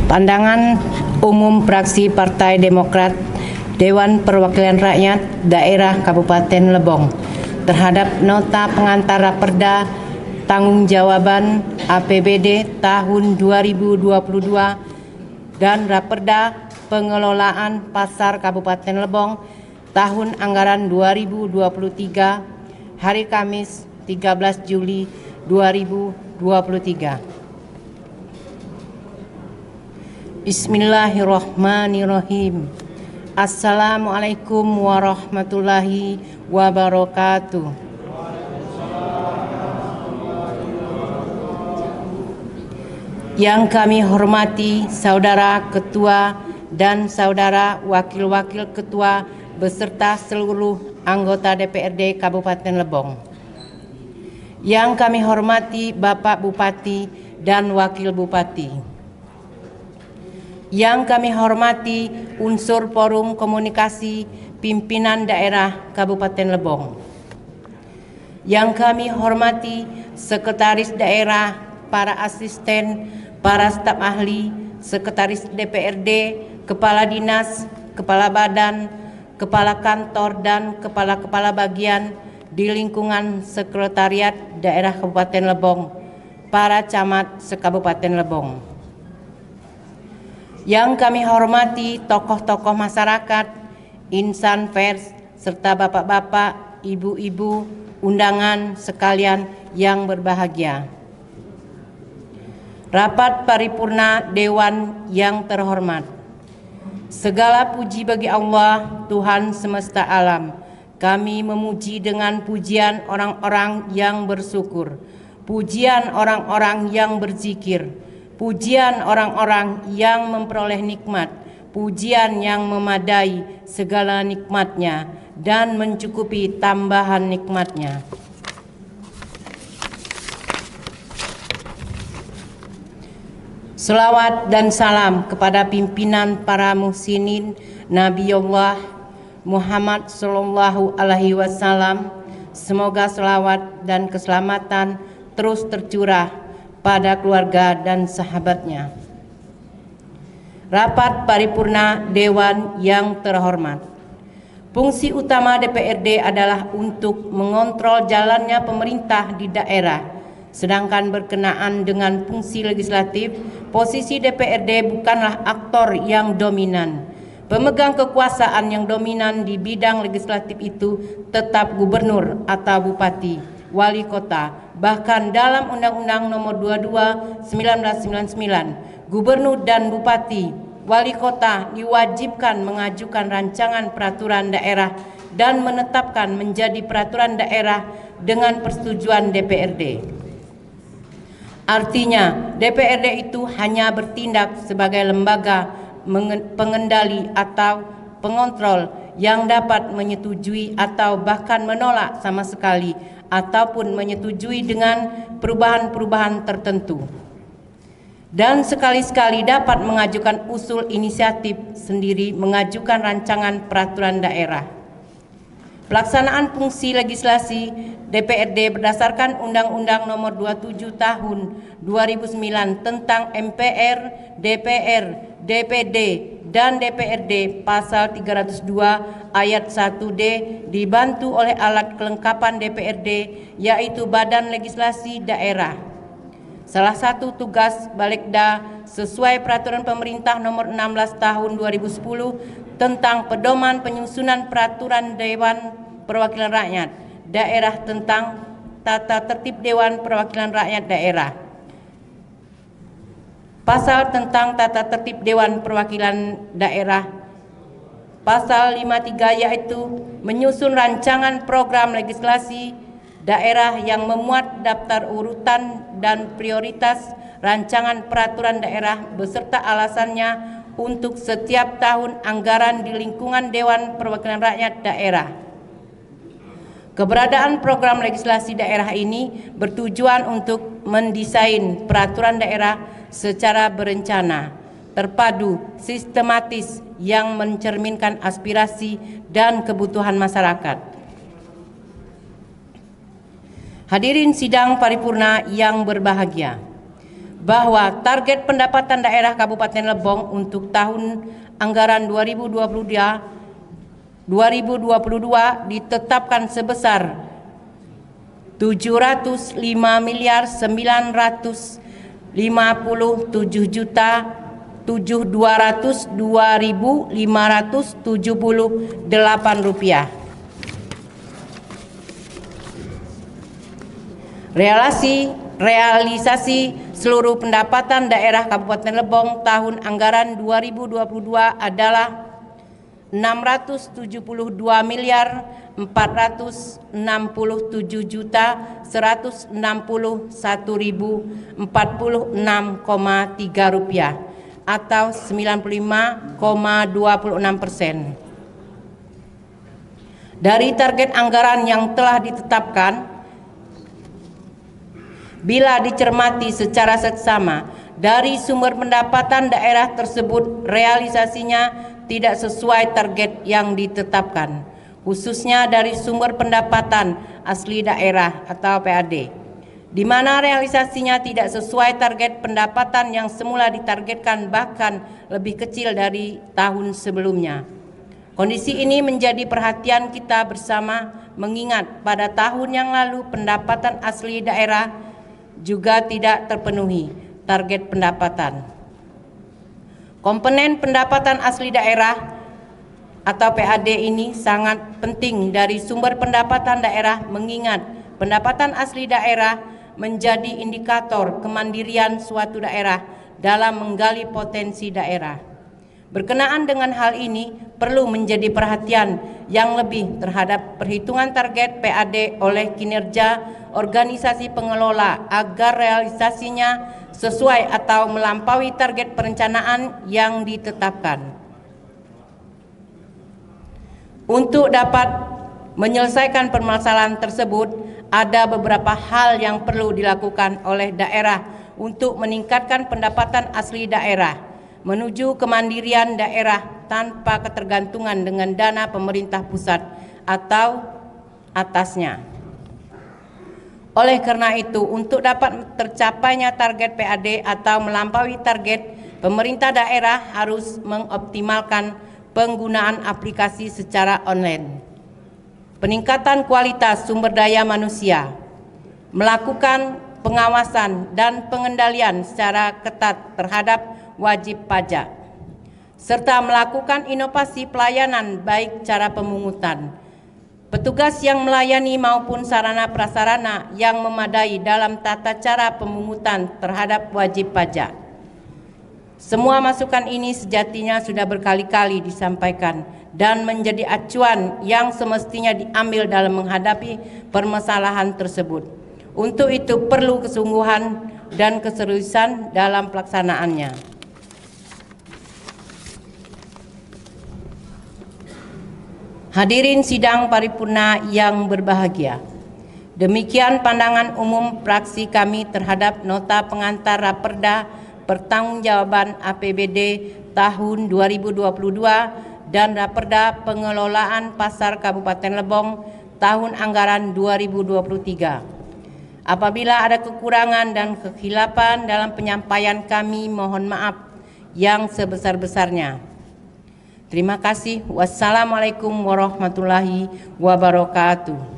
Pandangan Umum Fraksi Partai Demokrat Dewan Perwakilan Rakyat Daerah Kabupaten Lebong terhadap nota pengantar Raperda Tanggung-Jawaban APBD tahun 2022 dan Raperda Pengelolaan Pasar Kabupaten Lebong tahun anggaran 2023 hari Kamis 13 Juli 2023. Bismillahirrahmanirrahim. Assalamualaikum warahmatullahi wabarakatuh. Yang kami hormati Saudara Ketua dan Saudara Wakil-Wakil Ketua beserta seluruh anggota DPRD Kabupaten Lebong. Yang kami hormati Bapak Bupati dan Wakil Bupati. Yang kami hormati unsur forum komunikasi pimpinan daerah Kabupaten Lebong. Yang kami hormati sekretaris daerah, para asisten, para staf ahli, sekretaris DPRD, kepala dinas, kepala badan, kepala kantor, dan kepala-kepala bagian di lingkungan sekretariat daerah Kabupaten Lebong, para camat se-Kabupaten Lebong. Yang kami hormati tokoh-tokoh masyarakat, insan pers, serta bapak-bapak, ibu-ibu, undangan sekalian yang berbahagia. Rapat paripurna Dewan yang terhormat. Segala puji bagi Allah, Tuhan semesta alam. Kami memuji dengan pujian orang-orang yang bersyukur, pujian orang-orang yang berzikir, pujian orang-orang yang memperoleh nikmat, pujian yang memadai segala nikmatnya dan mencukupi tambahan nikmatnya. Selawat dan salam kepada pimpinan para muhsinin Nabiullah Muhammad Sallallahu Alaihi Wasallam. Semoga selawat dan keselamatan terus tercurah pada keluarga dan sahabatnya. Rapat paripurna Dewan yang terhormat. Fungsi utama DPRD adalah untuk mengontrol jalannya pemerintah di daerah. Sedangkan berkenaan dengan fungsi legislatif, posisi DPRD bukanlah aktor yang dominan. Pemegang kekuasaan yang dominan di bidang legislatif itu tetap gubernur atau bupati, wali kota. Bahkan dalam Undang-Undang Nomor 22 1999, gubernur dan bupati, wali kota diwajibkan mengajukan rancangan peraturan daerah dan menetapkan menjadi peraturan daerah dengan persetujuan DPRD. Artinya, DPRD itu hanya bertindak sebagai lembaga pengendali atau pengontrol yang dapat menyetujui atau bahkan menolak sama sekali ataupun menyetujui dengan perubahan-perubahan tertentu. Dan sekali-sekali dapat mengajukan usul inisiatif sendiri mengajukan rancangan peraturan daerah. Pelaksanaan fungsi legislasi DPRD berdasarkan Undang-Undang Nomor 27 Tahun 2009 tentang MPR, DPR, DPD, dan DPRD pasal 302 ayat 1D dibantu oleh alat kelengkapan DPRD yaitu Badan Legislasi Daerah. Salah satu tugas Balegda sesuai Peraturan Pemerintah Nomor 16 Tahun 2010 tentang pedoman penyusunan peraturan Dewan Perwakilan Rakyat Daerah tentang tata tertib Dewan Perwakilan Rakyat Daerah. Pasal tentang tata tertib Dewan Perwakilan Daerah, pasal 53 yaitu menyusun rancangan program legislasi daerah yang memuat daftar urutan dan prioritas rancangan peraturan daerah beserta alasannya untuk setiap tahun anggaran di lingkungan Dewan Perwakilan Rakyat Daerah. Keberadaan program legislasi daerah ini bertujuan untuk mendesain peraturan daerah secara berencana, terpadu, sistematis yang mencerminkan aspirasi dan kebutuhan masyarakat. Hadirin sidang paripurna yang berbahagia, bahwa target pendapatan daerah Kabupaten Lebong untuk tahun anggaran 2022 ditetapkan sebesar 705.757.578 rupiah. Realisasi seluruh pendapatan daerah Kabupaten Lebong tahun anggaran 2022 adalah 672.461.161.046,3 rupiah atau 95,26%. Dari target anggaran yang telah ditetapkan, bila dicermati secara seksama, dari sumber pendapatan daerah tersebut realisasinya tidak sesuai target yang ditetapkan, khususnya dari sumber pendapatan asli daerah atau PAD, di mana realisasinya tidak sesuai target pendapatan yang semula ditargetkan, bahkan lebih kecil dari tahun sebelumnya. Kondisi ini menjadi perhatian kita bersama, mengingat pada tahun yang lalu pendapatan asli daerah juga tidak terpenuhi target pendapatan. Komponen pendapatan asli daerah atau PAD ini sangat penting dari sumber pendapatan daerah, mengingat pendapatan asli daerah menjadi indikator kemandirian suatu daerah dalam menggali potensi daerah. Berkenaan dengan hal ini, perlu menjadi perhatian yang lebih terhadap perhitungan target PAD oleh kinerja organisasi pengelola agar realisasinya sesuai atau melampaui target perencanaan yang ditetapkan. Untuk dapat menyelesaikan permasalahan tersebut, ada beberapa hal yang perlu dilakukan oleh daerah untuk meningkatkan pendapatan asli daerah menuju kemandirian daerah tanpa ketergantungan dengan dana pemerintah pusat atau atasnya. Oleh karena itu, untuk dapat tercapainya target PAD atau melampaui target, pemerintah daerah harus mengoptimalkan penggunaan aplikasi secara online, peningkatan kualitas sumber daya manusia, melakukan pengawasan dan pengendalian secara ketat terhadap wajib pajak, serta melakukan inovasi pelayanan baik cara pemungutan, petugas yang melayani maupun sarana prasarana yang memadai dalam tata cara pemungutan terhadap wajib pajak. Semua masukan ini sejatinya sudah berkali-kali disampaikan dan menjadi acuan yang semestinya diambil dalam menghadapi permasalahan tersebut. Untuk itu perlu kesungguhan dan keseriusan dalam pelaksanaannya. Hadirin sidang paripurna yang berbahagia, demikian pandangan umum fraksi kami terhadap nota pengantar Raperda Pertanggungjawaban APBD tahun 2022 dan Raperda Pengelolaan Pasar Kabupaten Lebong tahun anggaran 2023. Apabila ada kekurangan dan kekhilafan dalam penyampaian kami, mohon maaf yang sebesar-besarnya. Terima kasih. Wassalamualaikum warahmatullahi wabarakatuh.